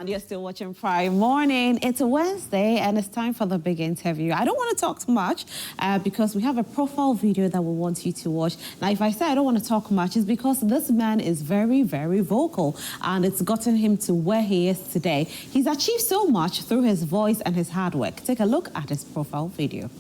And you're still watching Prime Morning. It's a Wednesday and it's time for the big interview. I don't want to talk too much because we have a profile video that we want you to watch. Now, if I say I don't want to talk much, it's because this man is very, very vocal and it's gotten him to where he is today. He's achieved so much through his voice and his hard work. Take a look at his profile video.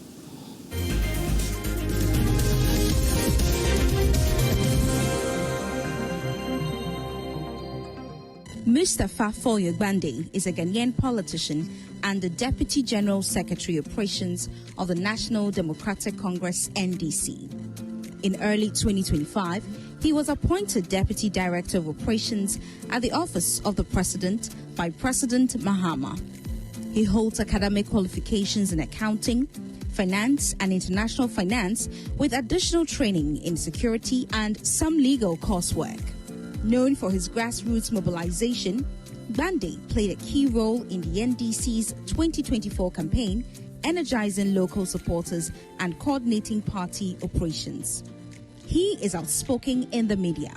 Mustapha Foyo Gbande is a Ghanaian politician and the Deputy General Secretary Operations of the National Democratic Congress (NDC). In early 2025, he was appointed Deputy Director of Operations at the Office of the President by President Mahama. He holds academic qualifications in accounting, finance and international finance with additional training in security and some legal coursework. Known for his grassroots mobilization, Gbande played a key role in the NDC's 2024 campaign, energizing local supporters and coordinating party operations. He is outspoken in the media,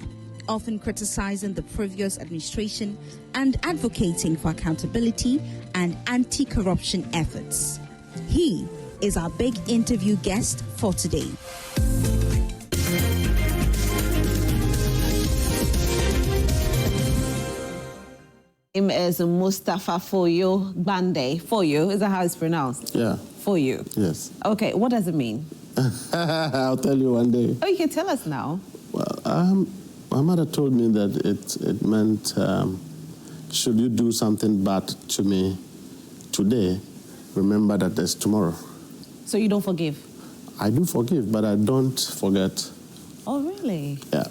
often criticizing the previous administration and advocating for accountability and anti-corruption efforts. He is our big interview guest for today. Name is Mustapha Foyo Gbande. Foyo, is that how it's pronounced? Yeah. Foyo? Yes. Okay, what does it mean? I'll tell you one day. Oh, you can tell us now. Well, my mother told me that it meant, should you do something bad to me today, remember that there's tomorrow. So you don't forgive? I do forgive, but I don't forget. Oh, really? Yeah.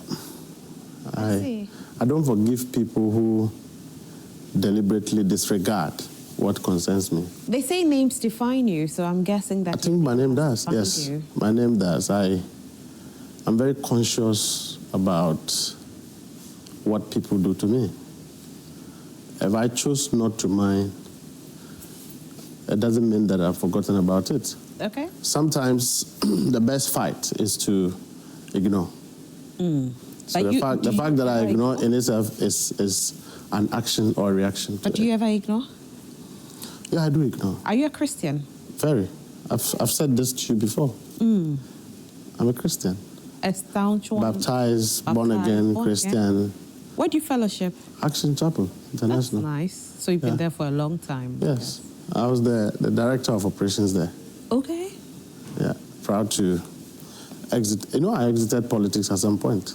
I see. I don't forgive people who deliberately disregard what concerns me. They say names define you, so I'm guessing that... I think my name does, yes. You. My name does. I'm very conscious about what people do to me. If I choose not to mind, it doesn't mean that I've forgotten about it. Okay. Sometimes the best fight is to ignore. So the fact that I ignore in itself is an action or a reaction to But do you ever ignore? Yeah, I do ignore. Are you a Christian? Very. I've said this to you before. I'm a Christian. A staunch one? Baptized, born again, Christian. Where do you fellowship? Action Chapel International. That's nice. So you've been there for a long time. Yes. I was the director of operations there. Okay. Yeah. Proud to exit. You know, I exited politics at some point.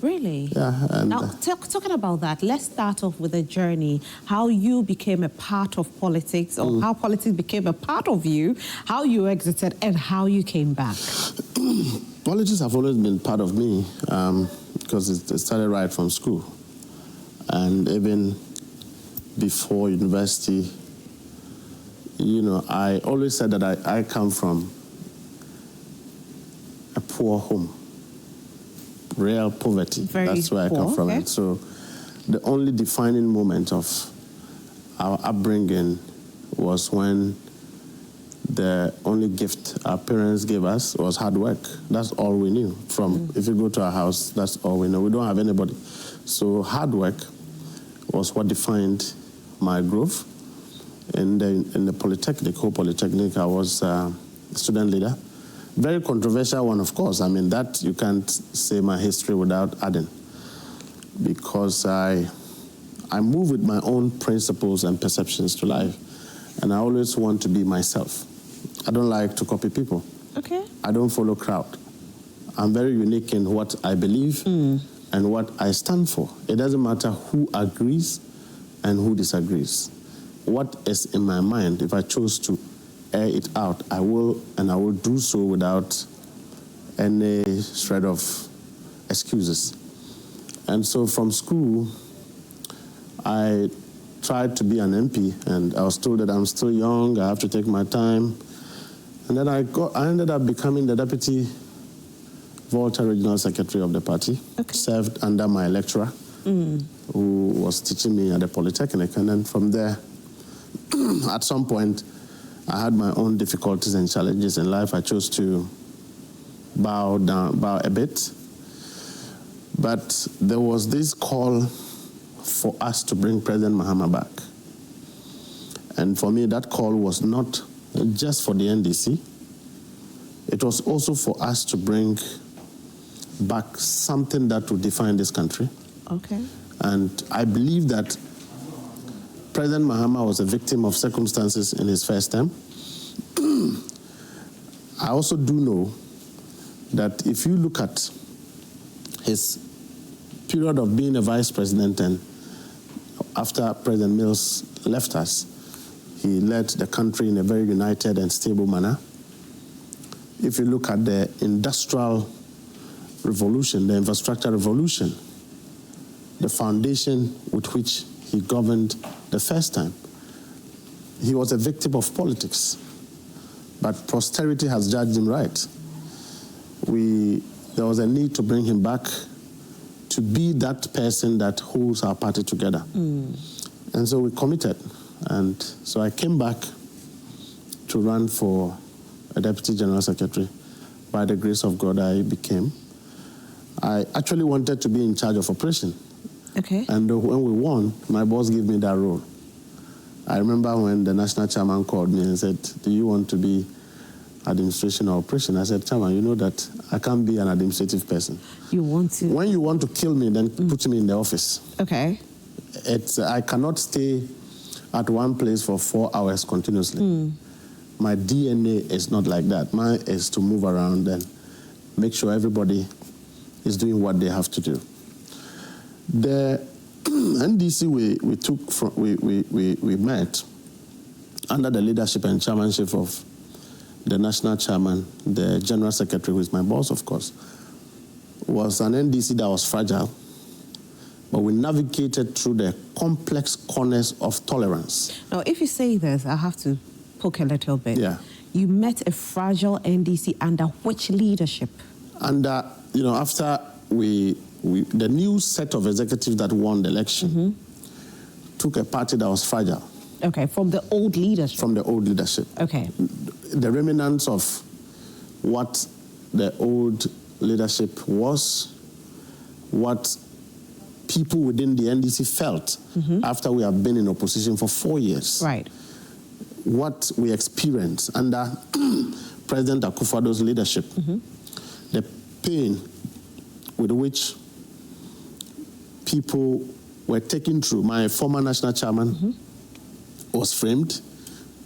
Really? Yeah. And now, talking about that, let's start off with a journey, how you became a part of politics, or how politics became a part of you, how you exited, and how you came back. Politics have always been part of me because it started right from school. And even before university, you know, I always said that I come from a poor home. Real poverty. That's where poor, I come from. okay. So the only defining moment of our upbringing was when the only gift our parents gave us was hard work. That's all we knew. If you go to our house, that's all we know. We don't have anybody. So hard work was what defined my growth. In the Polytechnic, whole Polytechnic, I was a student leader. Very controversial one, of course. I mean, that you can't say my history without adding. Because I move with my own principles and perceptions to life. And I always want to be myself. I don't like to copy people. Okay. I don't follow crowd. I'm very unique in what I believe and what I stand for. It doesn't matter who agrees and who disagrees. What is in my mind, if I chose to air it out, I will, and I will do so without any shred of excuses. And so from school, I tried to be an MP, and I was told that I'm still young, I have to take my time. And then I ended up becoming the Deputy Volta Regional Secretary of the party, served under my lecturer, who was teaching me at the Polytechnic. And then from there, at some point, I had my own difficulties and challenges in life. I chose to bow a bit. But there was this call for us to bring President Mahama back. And for me, that call was not just for the NDC. It was also for us to bring back something that would define this country. Okay. And I believe that President Mahama was a victim of circumstances in his first term. I also do know that if you look at his period of being a vice president and after President Mills left us, he led the country in a very united and stable manner. If you look at the industrial revolution, the infrastructure revolution, the foundation with which he governed the first time, he was a victim of politics. But posterity has judged him right. There was a need to bring him back to be that person that holds our party together. And so we committed. And so I came back to run for a deputy general secretary. By the grace of God, I became. I actually wanted to be in charge of operation. Okay. And when we won, my boss gave me that role. I remember when the national chairman called me and said, do you want to be administration or operation? I said, Chairman, you know that I can't be an administrative person. You want to? When you want to kill me, then put me in the office. Okay. I cannot stay at one place for 4 hours continuously. My DNA is not like that. Mine is to move around and make sure everybody is doing what they have to do. The NDC we met under the leadership and chairmanship of the national chairman, the general secretary, who is my boss, of course, was an NDC that was fragile, but we navigated through the complex corners of tolerance. Now, if you say this, I have to poke a little bit. Yeah. You met a fragile NDC under which leadership? Under, after the new set of executives that won the election took a party that was fragile. Okay, from the old leadership? From the old leadership. Okay. The remnants of what the old leadership was, what people within the NDC felt after we have been in opposition for 4 years. Right. What we experienced under President Akufo-Addo's leadership. The pain with which people were taken through. My former national chairman was framed,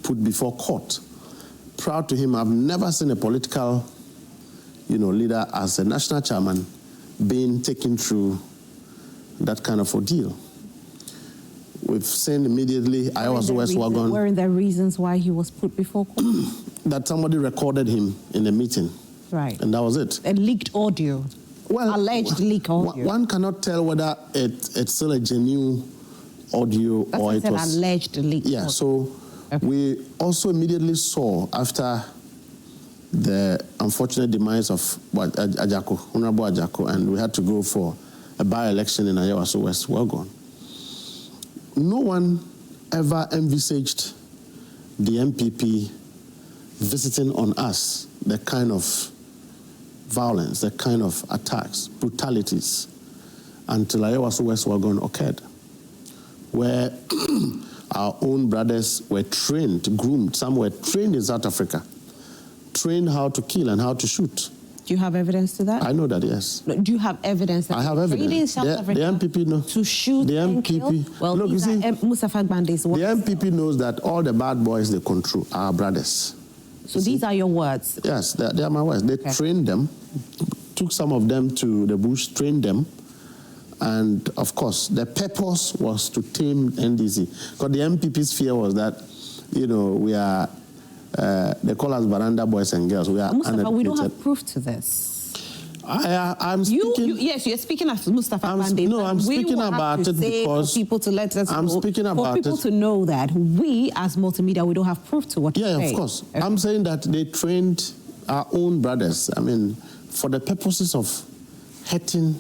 put before court. Proud to him, I've never seen a political, leader as a national chairman being taken through that kind of ordeal. We've seen immediately, I was West Wagon. Were there reasons why he was put before court? That somebody recorded him in a meeting. Right. And that was it. A leaked audio. Well, alleged leak audio. One cannot tell whether it's still a genuine audio or it was alleged leak. Yeah. Audio. So we also immediately saw after the unfortunate demise of Honorable Ajako, and we had to go for a by-election in Ayawaso West Wagon. No one ever envisaged the MPP visiting on us the kind of violence, the kind of attacks, brutalities, until Ayawaso West Wagon occurred, where our own brothers were trained, groomed. Some were trained in South Africa, trained how to kill and how to shoot. Do you have evidence to that? I know that, yes. Do you have evidence that I have evidence. in South Africa the MPP knows. to shoot the and MPP, kill? Well, look, you see, Mustapha Gbande's words. The MPP knows that all the bad boys they control are our brothers. So these are your words? Yes, they are my words. They trained them, took some of them to the bush, trained them, and of course, the purpose was to tame NDC. Because the MPP's fear was that, we are, they call us Baranda boys and girls. We are Mustapha, we don't have proof to this. I'm speaking. Yes, you're speaking as Mustapha Gbande. No, I'm speaking about it because for people to let us I'm know, speaking about for people to know that we, as multimedia, we don't have proof to what. Yeah, of course. Okay. I'm saying that they trained our own brothers. I mean, for the purposes of hurting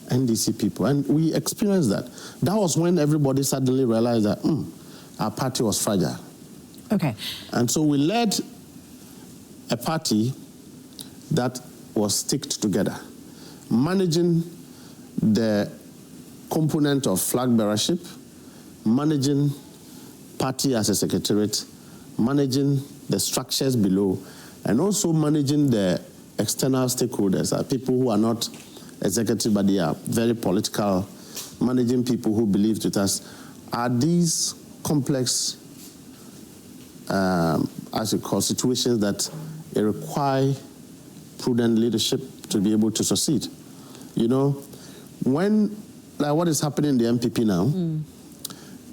NDC people, and we experienced that. That was when everybody suddenly realized that our party was fragile. Okay. And so we led a party that was sticked together, managing the component of flag bearership, managing party as a secretariat, managing the structures below, and also managing the external stakeholders, people who are not executive, but they are very political, managing people who believe with us. Are these complex, as you call, situations that require prudent leadership to be able to succeed? You know, when, like what is happening in the MPP now,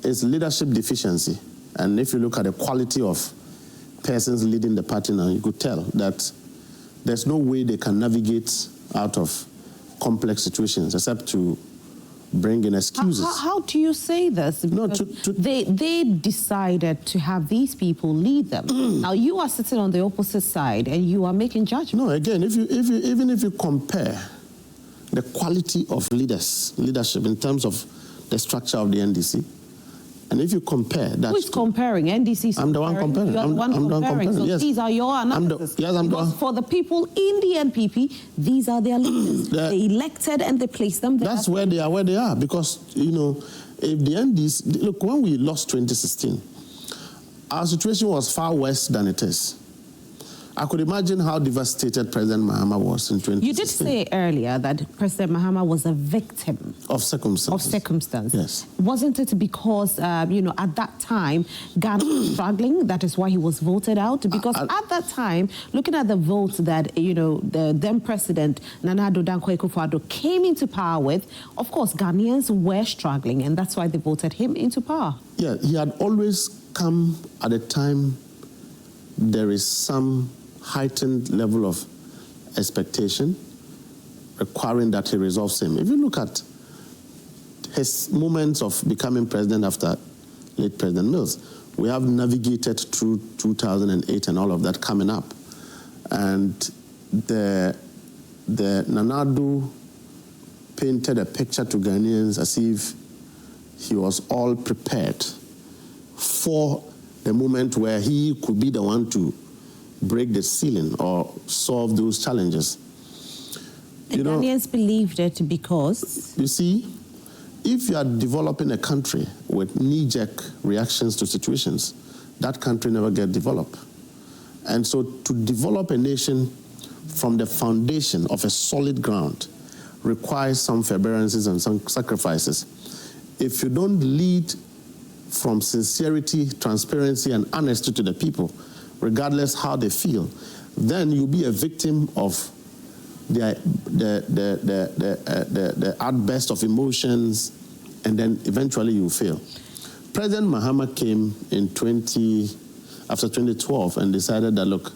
is leadership deficiency. And if you look at the quality of persons leading the party now, you could tell that there's no way they can navigate out of complex situations except to bring in excuses. How do you say this? No, they decided to have these people lead them. Now you are sitting on the opposite side and you are making judgments. No, again, even if you compare the quality of leadership in terms of the structure of the NDC, and if you compare that... Who is comparing? NDC? I'm the one comparing. You're the one comparing. So yes. These are your analysis. For the people in the NPP, these are their leaders. They elected and they placed them there. That's where they are. Because, you know, if the NDC... Look, when we lost 2016, our situation was far worse than it is. I could imagine how devastated President Mahama was in 2016. You did say earlier that President Mahama was a victim of circumstances. Yes. Wasn't it because, you know, at that time, Ghana was struggling? That is why he was voted out? Because at that time, looking at the votes that, you know, the then President Nana Addo Dankwa Akufo-Addo came into power with, of course, Ghanaians were struggling, and that's why they voted him into power. Yeah, he had always come at a time there is some heightened level of expectation requiring that he resolves him. If you look at his moments of becoming president after late President Mills, we have navigated through 2008 and all of that coming up. And the Nana Addo painted a picture to Ghanaians as if he was all prepared for the moment where he could be the one to break the ceiling or solve those challenges. And Ghanaians believed it because... You see, if you are developing a country with knee-jerk reactions to situations, that country never gets developed. And so to develop a nation from the foundation of a solid ground requires some forbearances and some sacrifices. If you don't lead from sincerity, transparency, and honesty to the people, regardless how they feel, then you'll be a victim of the outburst of emotions, and then eventually you fail. President Mahama came in after 2012 and decided that, look,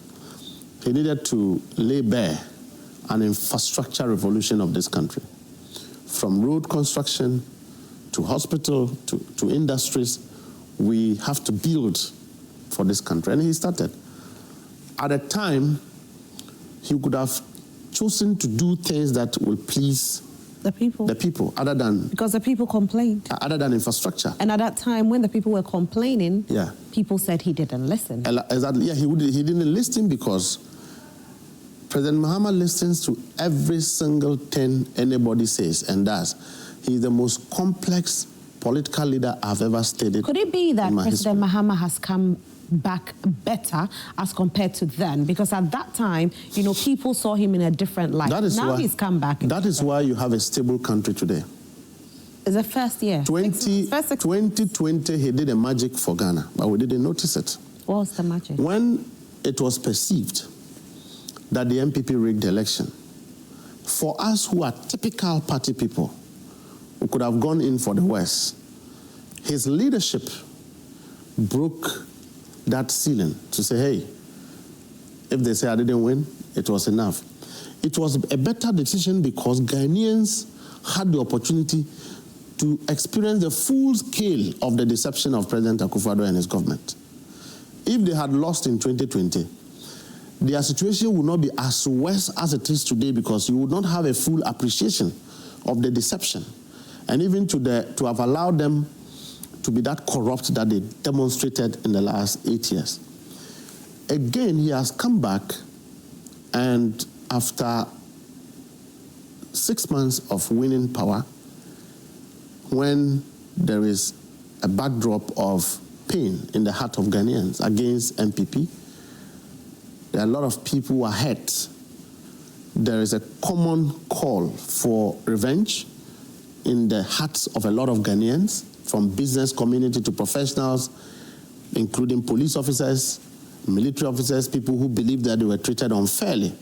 he needed to lay bare an infrastructure revolution of this country. From road construction to hospital to industries, we have to build for this country. And he started. At a time, he could have chosen to do things that will please the people, other than... Because the people complained. Other than infrastructure. And at that time, when the people were complaining, people said he didn't listen. Exactly. Yeah, he didn't listen because President Mahama listens to every single thing anybody says and does. He's the most complex political leader I've ever studied. Could it be that President history. Mahama has come back better as compared to then? Because at that time, you know, people saw him in a different light. Now he's come back. That is why you have a stable country today. It's the first year. 2020, he did a magic for Ghana, but we didn't notice it. What was the magic? When it was perceived that the MPP rigged the election, for us who are typical party people, who could have gone in for the West, his leadership broke that ceiling to say, hey, if they say I didn't win, it was enough. It was a better decision because Ghanaians had the opportunity to experience the full scale of the deception of President Akufo-Addo and his government. If they had lost in 2020, their situation would not be as worse as it is today because you would not have a full appreciation of the deception. And even to have allowed them to be that corrupt that they demonstrated in the last 8 years. Again, he has come back, and after 6 months of winning power, when there is a backdrop of pain in the heart of Ghanaians against MPP. There are a lot of people who are hurt. There is a common call for revenge in the hearts of a lot of Ghanaians, from business community to professionals, including police officers, military officers, people who believe that they were treated unfairly.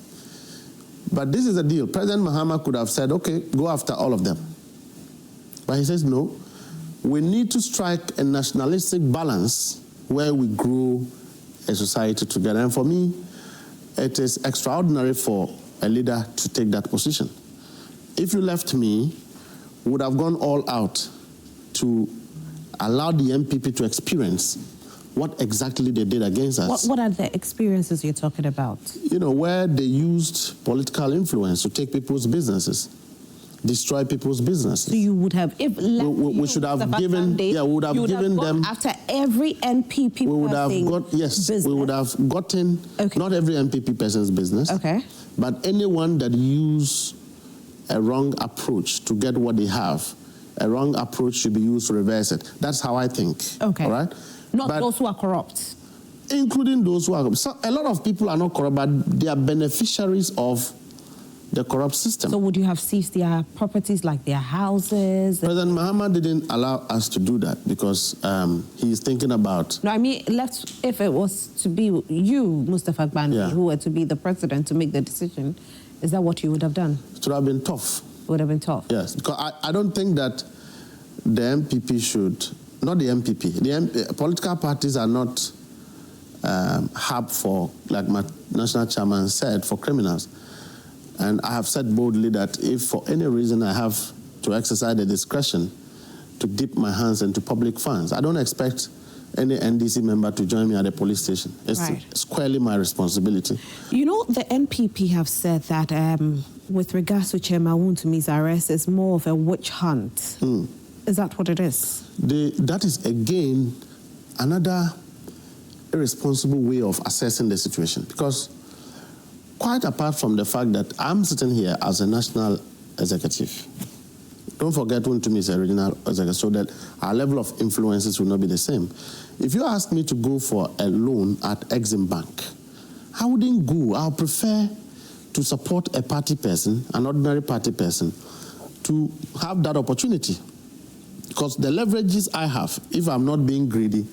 But this is the deal. President Mahama could have said, okay, go after all of them. But he says, no, we need to strike a nationalistic balance where we grow a society together. And for me, it is extraordinary for a leader to take that position. If you left me, would have gone all out to allow the MPP to experience what exactly they did against us. What are the experiences you're talking about? You know, where they used political influence to take people's businesses, destroy people's businesses. So you would have, if we should have given, we would have given them after every MPP we would have business. we would have gotten not every MPP person's business, but anyone that used a wrong approach to get what they have. A wrong approach should be used to reverse it. That's how I think. Okay. All right? Not those who are corrupt. Including those who are corrupt. So a lot of people are not corrupt, but they are beneficiaries of the corrupt system. So would you have seized their properties, like their houses? President Mahama didn't allow us to do that because he is thinking about... No, I mean, if it was to be you, Mustapha Gbande, who were to be the president to make the decision, is that what you would have done? It would have been tough. Would have been tough. Yes, because I don't think that the MPP should, not the MPP, the political parties are not hub for, like my national chairman said, for criminals. And I have said boldly that if for any reason I have to exercise the discretion to dip my hands into public funds, I don't expect any NDC member to join me at a police station. It's squarely my responsibility. You know, the NPP have said that with regards to Chairman Wontumi's arrest, it's more of a witch hunt. Is that what it is? That is, again, another irresponsible way of assessing the situation. Because quite apart from the fact that I'm sitting here as a national executive, don't forget Wontumi is a regional executive, so that our level of influences will not be the same. If you ask me to go for a loan at Exim Bank, I wouldn't go. I'll prefer to support a party person, an ordinary party person, to have that opportunity. Because the leverages I have, if I'm not being greedy,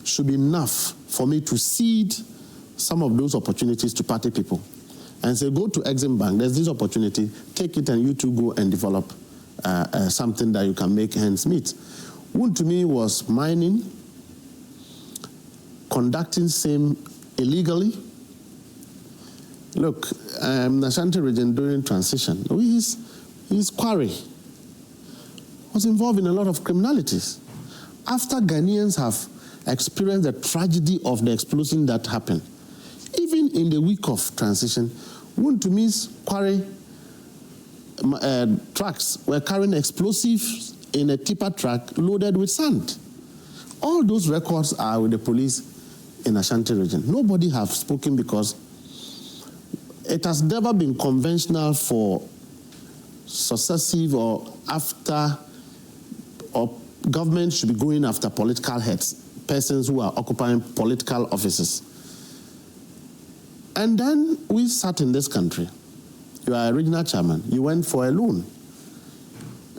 should be enough for me to cede some of those opportunities to party people. And say, go to Exim Bank, there's this opportunity, take it and you two go and develop something that you can make ends meet. Wontumi was mining, conducting same illegally. Look, the Ashanti region during transition, his quarry was involved in a lot of criminalities. After Ghanaians have experienced the tragedy of the explosion that happened, even in the week of transition, Wontumi's quarry trucks were carrying explosives in a tipper truck loaded with sand. All those records are with the police in Ashanti region. Nobody have spoken because it has never been conventional for successive or after, or government should be going after political heads, persons who are occupying political offices. And then we sat in this country. You are a regional chairman. You went for a loan.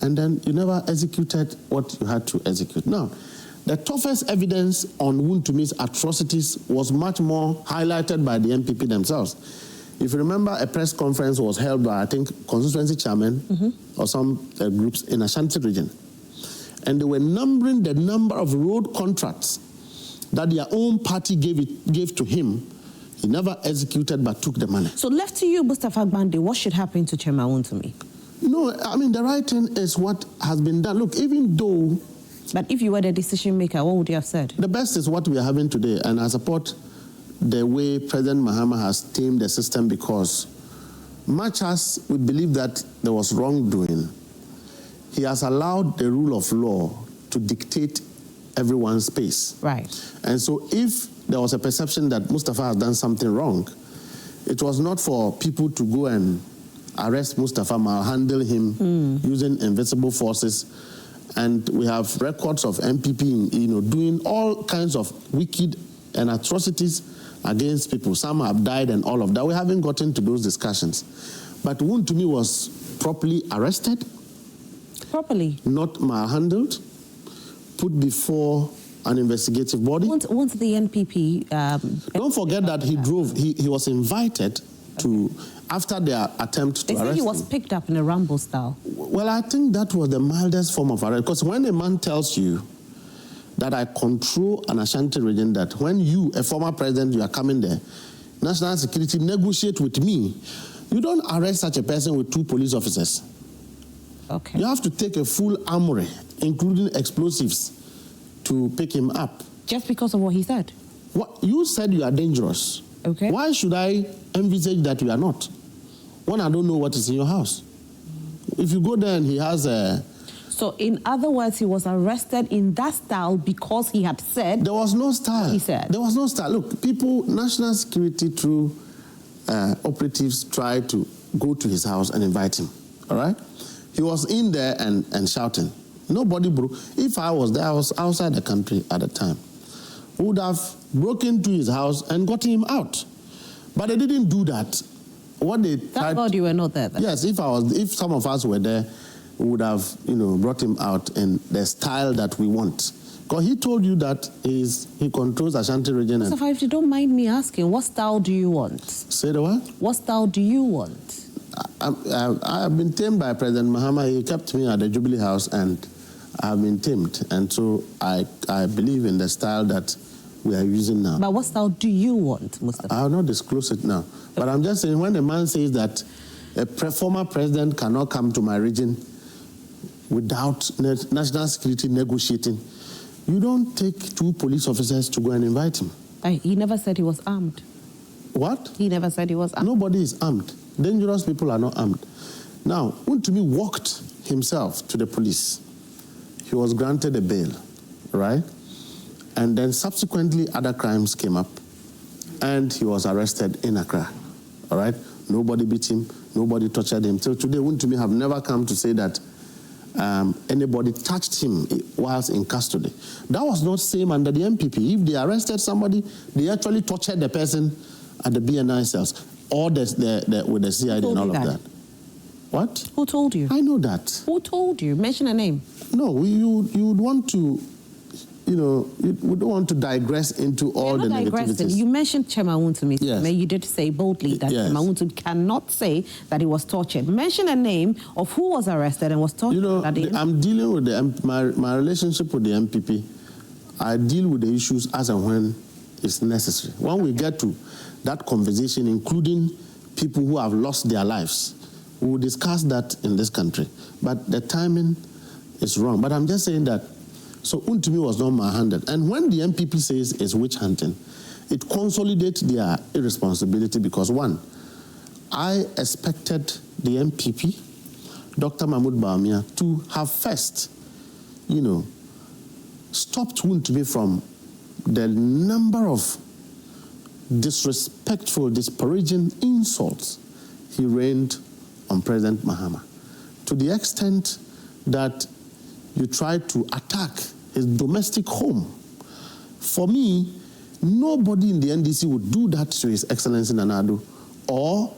And then you never executed what you had to execute. Now, the toughest evidence on Wontumi's atrocities was much more highlighted by the MPP themselves. If you remember, a press conference was held by, I think, constituency chairman or some groups in Ashanti region. And they were numbering the number of road contracts that their own party gave to him. He never executed but took the money. So left to you, Mustapha Gbande, what should happen to Chairman Wontumi? No, I mean, the right thing is what has been done. Look, even though... But if you were the decision maker, what would you have said? The best is what we are having today, and I support the way President Mahama has tamed the system, because much as we believe that there was wrongdoing, he has allowed the rule of law to dictate everyone's pace. Right. And so if there was a perception that Mustapha has done something wrong, it was not for people to go and arrest Mustapha, handle him using invisible forces And we have records of MPP, doing all kinds of wicked and atrocities against people. Some have died and all of that. We haven't gotten to those discussions. But Wontumi was properly arrested. Properly? Not malhandled. Put before an investigative body. Once the NPP... Don't forget that he drove. He was invited to... After their attempt to arrest him. They say he was picked up in a Rambo style. Well, I think that was the mildest form of arrest. Because when a man tells you that I control an Ashanti region, that when you, a former president, you are coming there, national security negotiate with me, you don't arrest such a person with 2 police officers. Okay. You have to take a full armory, including explosives, to pick him up. Just because of what he said? What, you said you are dangerous. Okay. Why should I envisage that you are not, when I don't know what is in your house? If you go there and he has a... So, in other words, he was arrested in that style because he had said... There was no style. He said. There was no style. Look, people, national security through operatives tried to go to his house and invite him, all right? He was in there and shouting. Nobody broke. If I was there, I was outside the country at the time, would have broken into his house and got him out. But they didn't do that. What they Thank tried... God you were not there then. Yes, if some of us were there, we would have, brought him out in the style that we want. Because he told you that he controls Ashanti region. Mustapha, if you don't mind me asking, what style do you want? Say the what? What style do you want? I have been tamed by President Mahama. He kept me at the Jubilee House, and I have been tamed. And so I believe in the style that we are using now. But what style do you want, Mustapha? I will not disclose it now. But I'm just saying, when a man says that a former president cannot come to my region without national security negotiating, you don't take 2 police officers to go and invite him. He never said he was armed. What? He never said he was armed. Nobody is armed. Dangerous people are not armed. Now, Wontumi walked himself to the police. He was granted a bail, right? And then subsequently other crimes came up, and he was arrested in Accra, all right? Nobody beat him, nobody tortured him. Till today, Wontumi have never come to say that anybody touched him whilst in custody. That was not same under the MPP. If they arrested somebody, they actually tortured the person at the BNI cells, or with the CID and all of that. What? Who told you? I know that. Who told you? Mention a name. No, you would want to, you would want to digress into all the negativities. You mentioned Chema Wontumi. Yes. You did say boldly that Yes. Chema Wontumi cannot say that he was tortured. Mention a name of who was arrested and was tortured. I'm dealing with my relationship with the MPP. I deal with the issues as and when it's necessary. When we get to that conversation, including people who have lost their lives, we will discuss that in this country. But the timing is wrong. But I'm just saying that, so Wontumi was not manhandled. And when the MPP says it's witch hunting, it consolidates their irresponsibility because, one, I expected the MPP, Dr. Mahmoud Bawumia, to have first, stopped Wontumi from the number of disrespectful, disparaging insults he rained on President Mahama, to the extent that you tried to attack his domestic home. For me, nobody in the NDC would do that to His Excellency Nana Addo or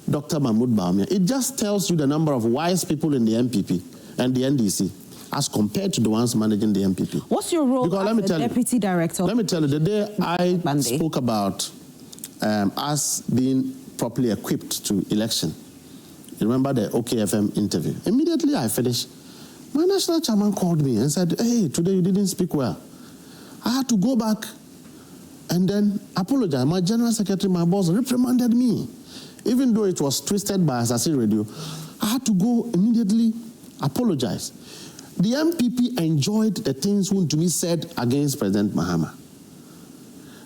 Dr. Mahmoud Bawumia. It just tells you the number of wise people in the MPP and the NDC as compared to the ones managing the MPP. What's your role as the deputy director? Let me tell you, the day I spoke about us being properly equipped to election, you remember the OKFM interview? Immediately I finished, my national chairman called me and said, hey, today you didn't speak well. I had to go back and then apologize. My general secretary, my boss, reprimanded me. Even though it was twisted by Asasi Radio, I had to go immediately apologize. The MPP enjoyed the things Wontumi said against President Mahama.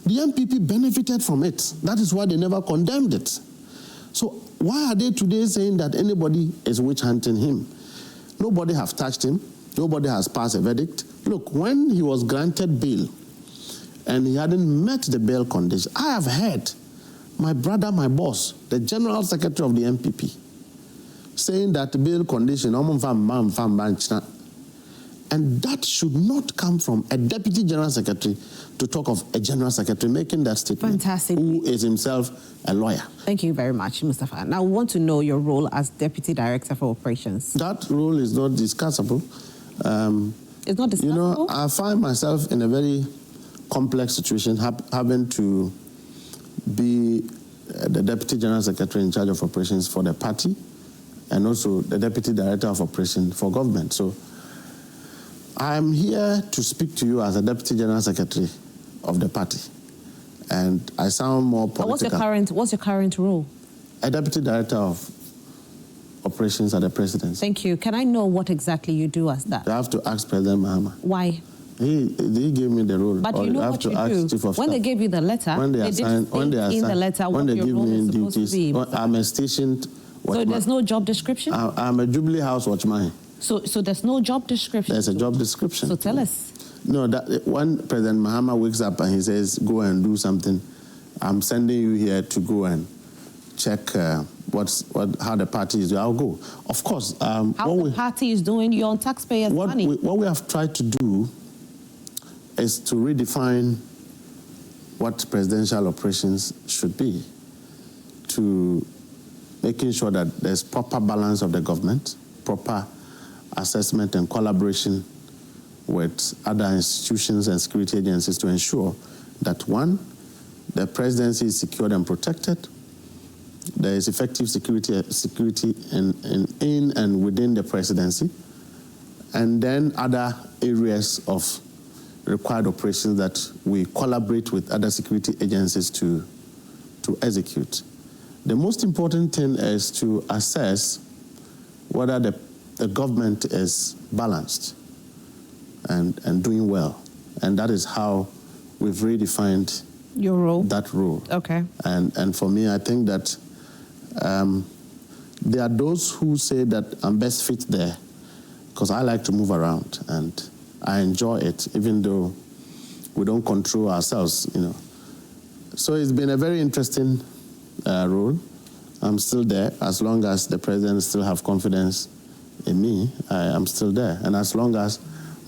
The MPP benefited from it. That is why they never condemned it. So why are they today saying that anybody is witch hunting him? Nobody has touched him. Nobody has passed a verdict. Look, when he was granted bail and he hadn't met the bail condition, I have heard my brother, my boss, the general secretary of the MPP, saying that the bail condition, And that should not come from a deputy general secretary to talk of a general secretary making that statement. Fantastic. Who is himself a lawyer. Thank you very much, Mustapha. Now, we want to know your role as Deputy Director for Operations. That role is not discussable. It's not discussable? You know, I find myself in a very complex situation, having to be the Deputy General Secretary in charge of operations for the party and also the Deputy Director of Operations for government. So I'm here to speak to you as a Deputy General Secretary of the party. And I sound more political. What's your current role? A Deputy Director of Operations at the Presidency. Thank you. Can I know what exactly you do as that? I have to ask President Mahama. Why? He gave me the role. But you know what you do. When they gave you the letter, when they give me duties, I'm a stationed watchman. So there's no job description? I'm a Jubilee House watchman. So there's no job description? There's a job description. So tell us. No, that when President Mahama wakes up and he says, go and do something, I'm sending you here to go and check how the party is doing. I'll go. Of course. How the party is doing, you're on taxpayers' money. What we have tried to do is to redefine what presidential operations should be, to making sure that there's proper balance of the government, proper assessment and collaboration with other institutions and security agencies to ensure that, one, the presidency is secured and protected, there is effective security in and within the presidency, and then other areas of required operations that we collaborate with other security agencies to execute. The most important thing is to assess whether the government is balanced and doing well. And that is how we've redefined your role. That role. Okay. And for me, I think that there are those who say that I'm best fit there because I like to move around and I enjoy it, even though we don't control ourselves, you know. So it's been a very interesting role. I'm still there. As long as the president still have confidence in me, I am still there. And as long as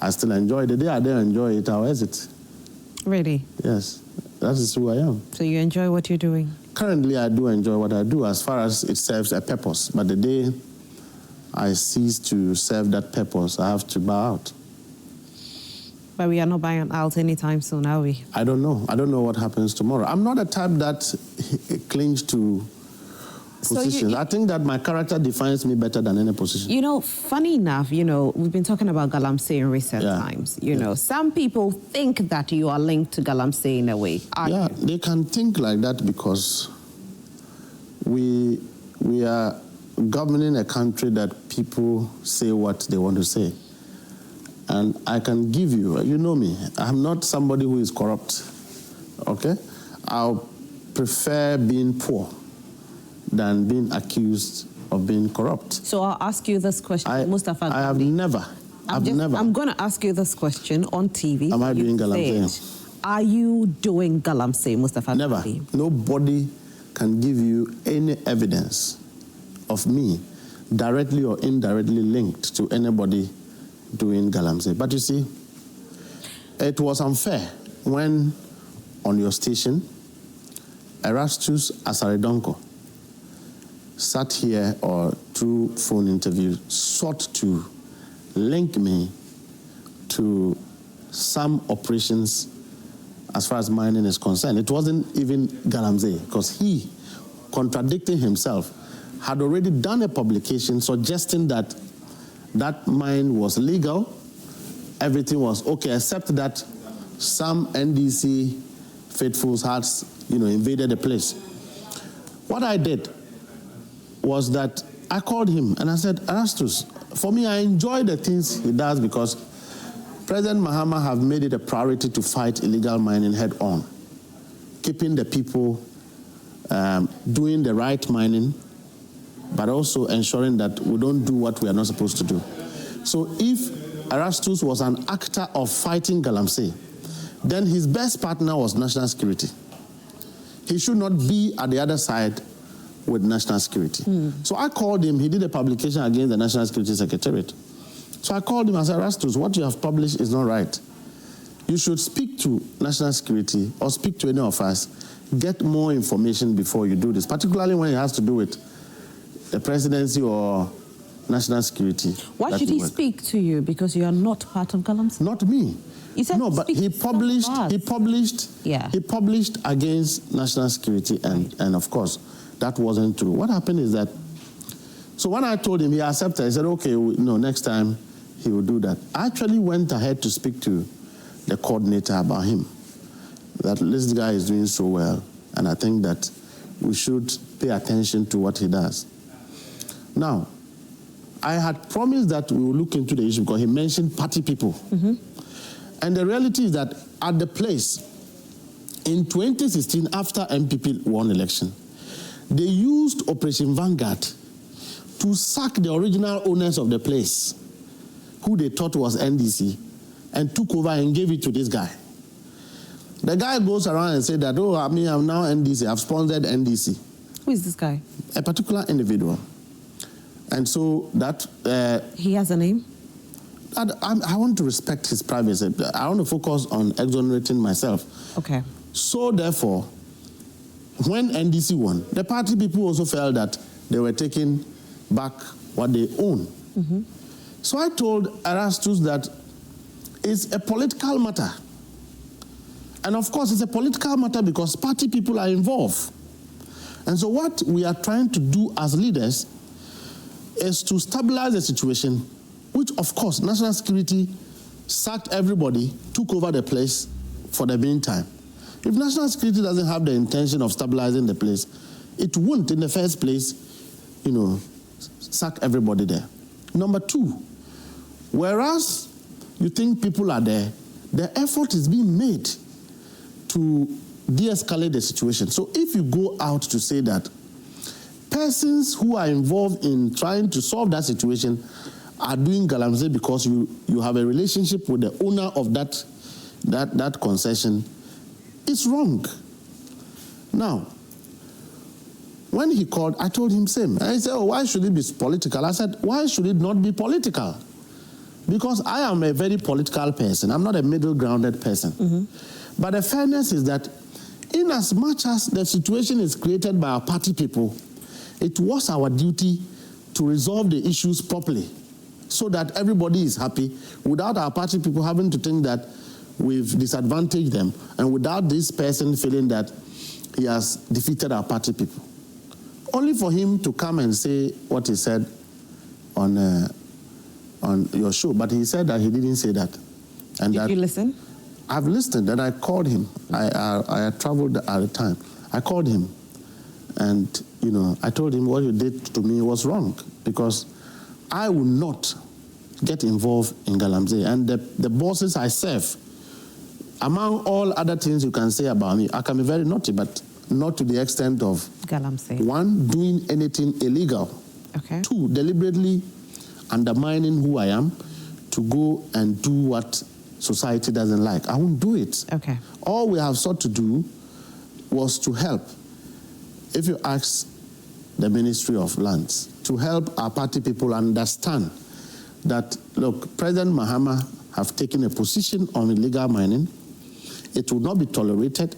I still enjoy it, the day I don't enjoy it, I'll exit. Really? Yes. That is who I am. So you enjoy what you're doing? Currently, I do enjoy what I do as far as it serves a purpose. But the day I cease to serve that purpose, I have to bow out. But we are not buying out anytime soon, are we? I don't know. I don't know what happens tomorrow. I'm not the type that clings to positions. I think that my character defines me better than any position. You know, funny enough, you know, we've been talking about Galamsey in recent times. You know, some people think that you are linked to Galamsey in a way. Yeah, they can think like that because we are governing a country that people say what they want to say. And I can give you, you know me, I'm not somebody who is corrupt, okay? I'll prefer being poor than being accused of being corrupt. So I'll ask you this question, Mustapha Gbande. I have never. I'm going to ask you this question on TV. Am I doing Galamsey? Are you doing Galamsey, Mustapha Gbande? Never. Nobody can give you any evidence of me directly or indirectly linked to anybody doing Galamsey. But you see, it was unfair when on your station, Erastus Asaredonko sat here or through phone interview sought to link me to some operations as far as mining is concerned. It wasn't even Galamsey because he, contradicting himself, had already done a publication suggesting that that mine was legal, everything was okay, except that some NDC faithfuls had, invaded the place. What I did was that I called him and I said, Erastus, for me, I enjoy the things he does because President Mahama have made it a priority to fight illegal mining head on, keeping the people doing the right mining, but also ensuring that we don't do what we are not supposed to do. So if Erastus was an actor of fighting Galamsey, then his best partner was national security. He should not be at the other side with national security. So I called him. He did a publication against the National Security Secretariat So I called him and said, Erastus, what you have published is not right. You should speak to national security or speak to any of us, get more information before you do this, particularly when it has to do with the presidency or national security. Why should he speak to you? Because you are not part of Galamsey? Not me. You said no, but he published against national security, and of course, that wasn't true. What happened is that, so when I told him, he accepted. He said, okay, no, next time he will do that. I actually went ahead to speak to the coordinator about him, that this guy is doing so well, and I think that we should pay attention to what he does. Now, I had promised that we will look into the issue because he mentioned party people. Mm-hmm. And the reality is that at the place, in 2016, after MPP won election, they used Operation Vanguard to sack the original owners of the place, who they thought was NDC, and took over and gave it to this guy. The guy goes around and said that, oh, I'm now NDC, I've sponsored NDC. Who is this guy? A particular individual. And so that... he has a name? I want to respect his privacy. I want to focus on exonerating myself. Okay. So therefore, when NDC won, the party people also felt that they were taking back what they own. Mm-hmm. So I told Erastus that it's a political matter. And of course, it's a political matter because party people are involved. And so what we are trying to do as leaders is to stabilize the situation, which, of course, national security sacked everybody, took over the place for the meantime. If national security doesn't have the intention of stabilizing the place, it won't, in the first place, sack everybody there. Number two, whereas you think people are there, the effort is being made to de-escalate the situation. So if you go out to say that persons who are involved in trying to solve that situation are doing Galamsey because you have a relationship with the owner of that concession, it's wrong. Now, when he called, I told him same. And he said, oh, why should it be political? I said, why should it not be political? Because I am a very political person. I'm not a middle-grounded person. Mm-hmm. But the fairness is that in as much as the situation is created by our party people, it was our duty to resolve the issues properly so that everybody is happy without our party people having to think that we've disadvantaged them and without this person feeling that he has defeated our party people. Only for him to come and say what he said on your show. But he said that he didn't say that. And Did you listen? I've listened, and I called him. I had traveled at the time. I called him, and I told him what you did to me was wrong because I will not get involved in Galamsey. And the bosses I serve, among all other things you can say about me, I can be very naughty, but not to the extent of Galamsey. One, doing anything illegal. Okay. Two, deliberately undermining who I am to go and do what society doesn't like. I won't do it. Okay. All we have sought to do was to help. If you ask the Ministry of Lands, to help our party people understand that, look, President Mahama have taken a position on illegal mining. It will not be tolerated.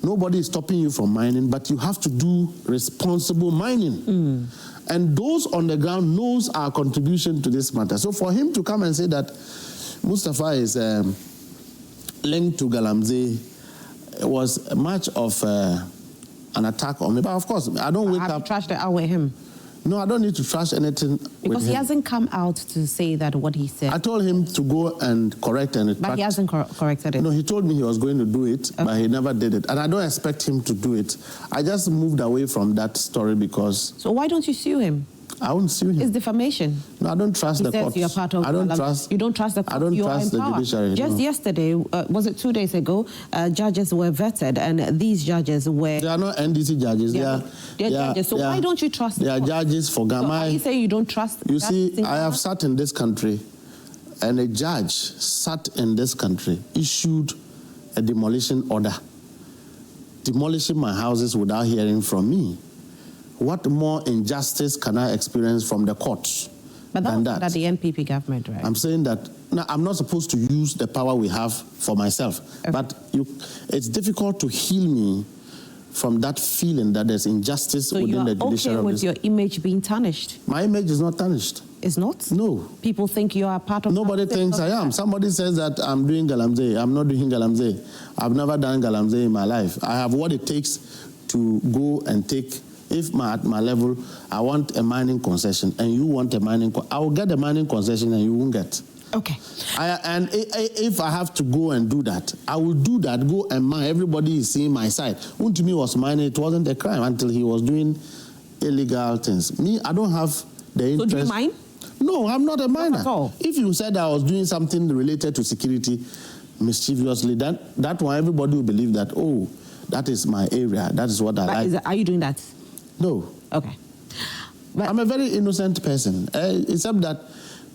Nobody is stopping you from mining, but you have to do responsible mining. Mm. And those on the ground knows our contribution to this matter. So for him to come and say that Mustapha is linked to Galamsey was much of an attack on me. But of course, I don't wake up... Have you trashed it out with him? No, I don't need to trash anything because he hasn't come out to say that what he said. I told him to go and correct it. But he hasn't corrected it. No, he told me he was going to do it, okay. But he never did it. And I don't expect him to do it. I just moved away from that story because... So why don't you sue him? I won't sue him. It's defamation. No, I don't trust the courts. You're part of I don't trust. You don't trust the courts. I don't trust the judiciary. Just yesterday, was it 2 days ago? Judges were vetted, and these judges were. They are not NDC judges. They are judges. So why don't you trust? They are judges for Gamai. So are you saying you don't trust? You see, I have sat in this country, and a judge sat in this country, issued a demolition order, demolishing my houses without hearing from me. What more injustice can I experience from the courts But that than was that. under the NPP government, right? I'm saying that now, I'm not supposed to use the power we have for myself. Okay. But it's difficult to heal me from that feeling that there's injustice So within the you're judiciary. okay with your image being tarnished? My image is not tarnished. It's not? No. People think you are part of... Nobody thinks I am. Somebody says that I'm doing Galamsey. I'm not doing Galamsey. I've never done Galamsey in my life. I have what it takes to go and take... If at my level, I want a mining concession and you want a mining... I will get a mining concession and you won't get. Okay. And if I have to go and do that, I will do that, go and mine. Everybody is seeing my side. Wontumi was mining, it wasn't a crime until he was doing illegal things. Me, I don't have the interest. So do you mine? No, I'm not a miner. Not at all. If you said I was doing something related to security mischievously, that one, everybody will believe that, oh, that is my area. That is what I like. Are you doing that? No. Okay. But I'm a very innocent person, except that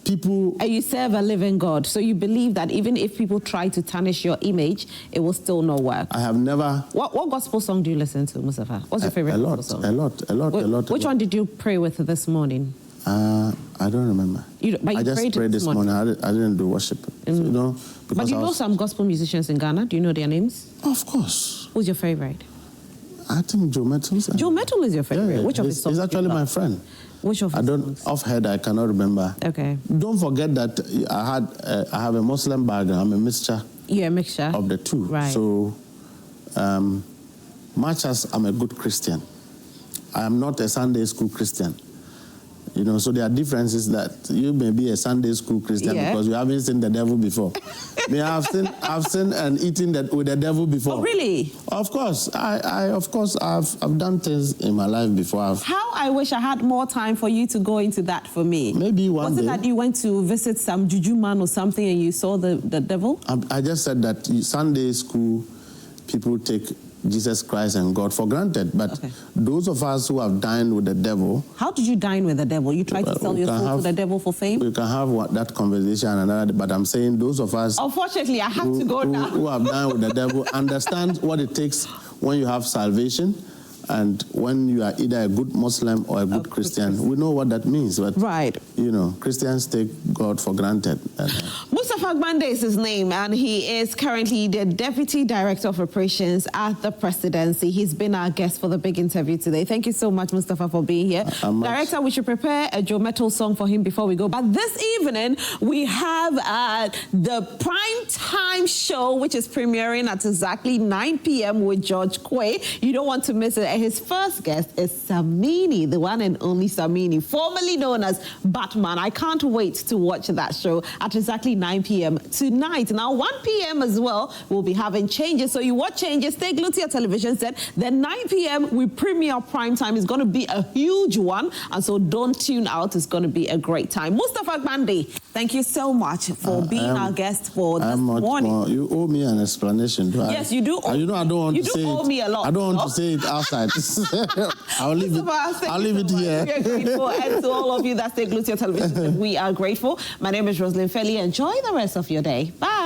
people... And you serve a living God, so you believe that even if people try to tarnish your image, it will still not work. I have never... What gospel song do you listen to, Mustapha? What's your favorite gospel song? A lot. Which one did you pray with this morning? I don't remember. I just prayed this morning. I didn't do worship. So, you know, But you know some gospel musicians in Ghana? Do you know their names? Of course. Who's your favorite? I think Joe Metal. Joe Metal is your favorite. Yeah, Which of his songs? He's actually my friend. Which of his songs? Offhand, I cannot remember. Okay. Don't forget that I have a Muslim background. I'm a mixture. You're a mixture of the two. Right. So, much as I'm a good Christian, I am not a Sunday school Christian. You know, so there are differences that you may be a Sunday school Christian because you haven't seen the devil before. I've seen and eaten with the devil before. Oh, really? Of course. I've done things in my life before. How I wish I had more time for you to go into that for me. Maybe one day. Was it that you went to visit some juju man or something and you saw the devil? I just said that Sunday school people take Jesus Christ and God for granted. But those of us who have dined with the devil... How did you dine with the devil? You tried to sell your soul to the devil for fame? We can have that conversation another day, but I'm saying those of us... Unfortunately, I have to go now. Who have dined with the devil understand what it takes when you have salvation and when you are either a good Muslim or a good Christian. We know what that means, but, you know, Christians take God for granted. Mustapha Gbande is his name, and he is currently the Deputy Director of Operations at the Presidency. He's been our guest for the big interview today. Thank you so much, Mustapha, for being here. Director, we should prepare a Joe Metal song for him before we go. But this evening, we have the prime time show, which is premiering at exactly 9 p.m. with George Quay. You don't want to miss it. His first guest is Samini, the one and only Samini, formerly known as Batman. I can't wait to watch that show at exactly 9 p.m. tonight. Now, 1 p.m. as well, we'll be having changes. So you watch changes, stay glued to your television set. Then 9 p.m. we premiere prime time. It's going to be a huge one. And so don't tune out. It's going to be a great time. Mustapha Gbande, thank you so much for being our guest for this morning. You owe me an explanation. Yes, you do. You know, I don't want you to do say owe it. me a lot. I don't want to say it outside. I'll leave it here. We are grateful. And to all of you that stay glued to your television, we are grateful. My name is Roslyn Felly. Enjoy the rest of your day. Bye.